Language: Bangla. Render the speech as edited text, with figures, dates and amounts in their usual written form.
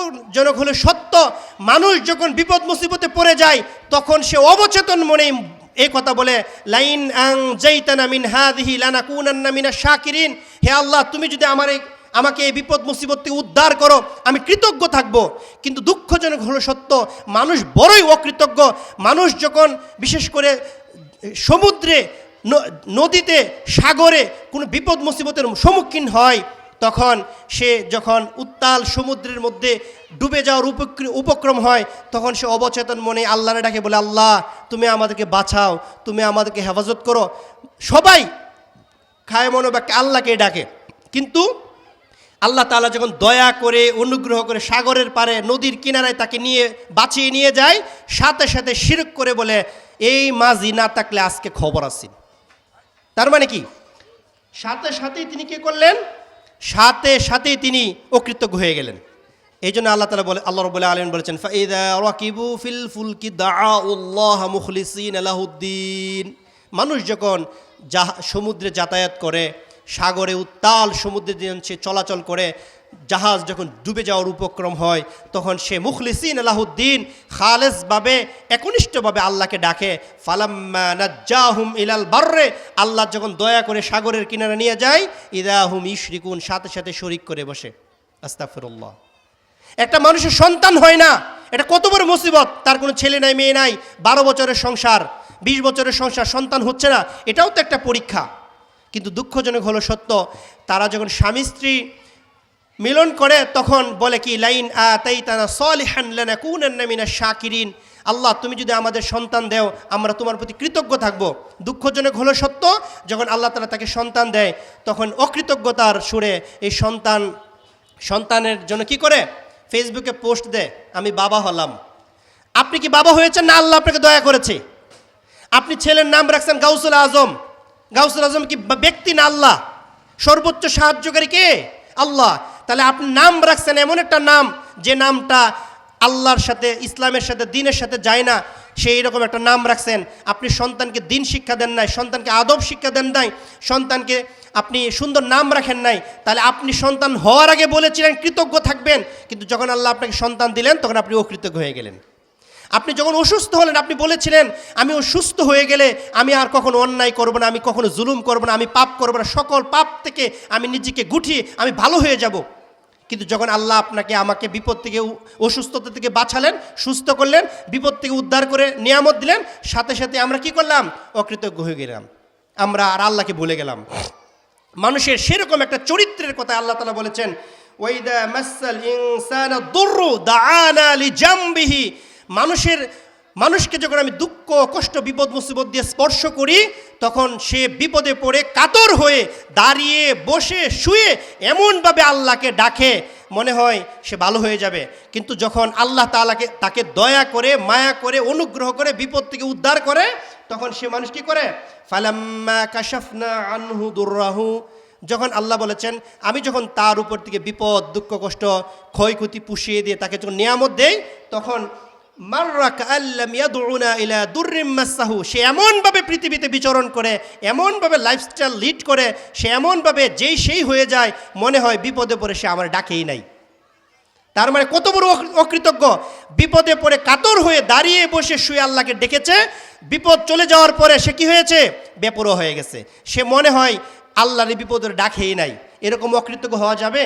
দুঃখজনক হলো সত্য, মানুষ যখন বিপদ মুসিবতে পড়ে যায় তখন সে অবচেতন মনে এই কথা বলে, লাইন আং জাইতানা মিন হাযিহি লানাকুনান্না মিনাশ শাকিরিন, হে আল্লাহ তুমি যদি আমাকে এই বিপদ মুসিবত থেকে উদ্ধার করো আমি কৃতজ্ঞ থাকব। কিন্তু দুঃখজনক হলো সত্য, মানুষ বড়ই অকৃতজ্ঞ। মানুষ যখন বিশেষ করে সমুদ্রে, নদীতে, সাগরে কোনো বিপদ মুসিবতের সম্মুখীন হয়, তখন সে যখন উত্তাল সমুদ্রের মধ্যে ডুবে যাওয়ার উপক্রম হয়, তখন সে অবচেতন মনে আল্লাহরে ডাকে, বলে আল্লাহ তুমি আমাদেরকে বাঁচাও, তুমি আমাদেরকে হেফাজত করো। সবাই খায় মনোবাক্যে আল্লাহকে ডাকে। কিন্তু আল্লাহ তাআলা যখন দয়া করে অনুগ্রহ করে সাগরের পারে নদীর কিনারায় তাকে নিয়ে বাঁচিয়ে নিয়ে যায়, সাথে সাথে শিরক করে বলে, এই মাঝি না থাকলে আজকে খবর আসিন। তার মানে কি, সাথে সাথেই তিনি কি করলেন, সাথে সাথেই তিনি অকৃতজ্ঞ হয়ে গেলেন। এই জন্য আল্লাহ তাআলা বলে, আল্লাহ রাব্বুল আলামিন বলেছেন, ফাইদা রাকিবু ফিল ফুলকি দাআউল্লাহ মুখলিসিন লাহুদ্দিন। মানুষ যখন সমুদ্রে যাতায়াত করে, সাগরে উত্তাল সমুদ্রে সে চলাচল করে, জাহাজ যখন ডুবে যাওয়ার উপক্রম হয়, তখন সে মুখলিসিন লাহুদ্দিন, খালেসভাবে একনিষ্ঠভাবে আল্লাহকে ডাকে। ফালাম্মা নাজ্জাহুম ইলাল বাররে, আল্লাহ যখন দয়া করে সাগরের কিনারে নিয়ে যায়, ইদা হুম ইশরিকুন, সাথে সাথে শরিক করে বসে। আস্তাগফিরুল্লাহ। একটা মানুষের সন্তান হয় না, এটা কত বড় মুসিবত। তার কোনো ছেলে নাই, মেয়ে নাই, 12 বছরের সংসার, 20 বছরের সংসার, সন্তান হচ্ছে না, এটাও তো একটা পরীক্ষা। কিন্তু দুঃখজনক হলো সত্য, তারা যখন স্বামী স্ত্রী মিলন করে তখন বলে কি, লাইন আতাইতানা সলিহান লানাকুনান্না মিনাশ শাকিরিন, আল্লাহ তুমি যদি আমাদের সন্তান দেও আমরা তোমার প্রতি কৃতজ্ঞ থাকব। দুঃখজনক হলো সত্য, যখন আল্লাহ তাআলা তাকে সন্তান দেয় তখন অকৃতজ্ঞতার সুরে এই সন্তানের জন্য কি করে, ফেসবুকে পোস্ট দেয়, আমি বাবা হলাম। আপনি কি বাবা হয়েছেন না আল্লাহ আপনাকে দয়া করেছে? আপনি ছেলের নাম রাখছেন গাউসুল আজম। গাউসুল আজম কি ব্যক্তি না আল্লাহ? সর্বোচ্চ সাহায্যকারী কে? আল্লাহ। তাহলে আপনি নাম রাখছেন এমন একটা নাম যে নামটা আল্লাহর সাথে, ইসলামের সাথে, দ্বীনের সাথে যায় না, সেই রকম একটা নাম রাখছেন। আপনি সন্তানকে দ্বীন শিক্ষা দেন নাই, সন্তানকে আদব শিক্ষা দেন নাই, সন্তানকে আপনি সুন্দর নাম রাখেন নাই। তাহলে আপনি সন্তান হওয়ার আগে বলেছিলেন কৃতজ্ঞ থাকবেন, কিন্তু যখন আল্লাহ আপনাকে সন্তান দিলেন তখন আপনি অকৃতজ্ঞ হয়ে গেলেন। আপনি যখন অসুস্থ হলেন আপনি বলেছিলেন আমি অসুস্থ হয়ে গেলে আমি আর কখনো অন্যায় করব না, আমি কখনো জুলুম করব না, আমি পাপ করব না, সকল পাপ থেকে আমি নিজেকে গুটিয়ে আমি ভালো হয়ে যাব। কিন্তু যখন আল্লাহ আপনাকে আমাকে বিপদ থেকে, অসুস্থতা থেকে বাঁচালেন, সুস্থ করলেন, বিপদ থেকে উদ্ধার করে নিয়ামত দিলেন, সাথে সাথে আমরা কি করলাম, অকৃতজ্ঞ হয়ে গেলাম, আমরা আর আল্লাহকে ভুলে গেলাম। মানুষের সেরকম একটা চরিত্রের কথা আল্লাহ তাআলা বলেছেন, ওয়াইদা মাসাল ইনসানা দুররু দাআনা লিজামবিহি, মানুষকে যখন আমি দুঃখ, কষ্ট, বিপদ মুসিবত দিয়ে স্পর্শ করি তখন সে বিপদে পড়ে কাতর হয়ে দাঁড়িয়ে, বসে, শুয়ে এমনভাবে আল্লাহকে ডাকে মনে হয় সে ভালো হয়ে যাবে। কিন্তু যখন আল্লাহ তাকে দয়া করে, মায়া করে, অনুগ্রহ করে বিপদ থেকে উদ্ধার করে তখন সে মানুষ কি করে, ফালাম্মা কাশাফনা আনহু দুররাহু, যখন আল্লাহ বলেছেন আমি যখন তার উপর থেকে বিপদ, দুঃখ, কষ্ট, ক্ষয়ক্ষতি পুষিয়ে দিয়ে তাকে যখন নিয়ামত দেই তখন মাররা কাআল্লাম ইয়াদউনা ইলা দুররিম মাসসাহু, সে এমনভাবে পৃথিবীতে বিচরণ করে, এমনভাবে লাইফস্টাইল লিড করে, সে এমনভাবে যেই সেই হয়ে যায় মনে হয় বিপদে পড়ে সে আমার ডাকেই নাই। তার মানে কত বড় অকৃতজ্ঞ, বিপদে পড়ে কাতর হয়ে দাঁড়িয়ে বসে শুয়ে আল্লাহকে ডেকেছে, বিপদ চলে যাওয়ার পরে সে কি হয়েছে, বেপরোয়া হয়ে গেছে, সে মনে হয় আল্লাহর বিপদের ডাকেই নাই। এরকম অকৃতজ্ঞ হওয়া যাবে?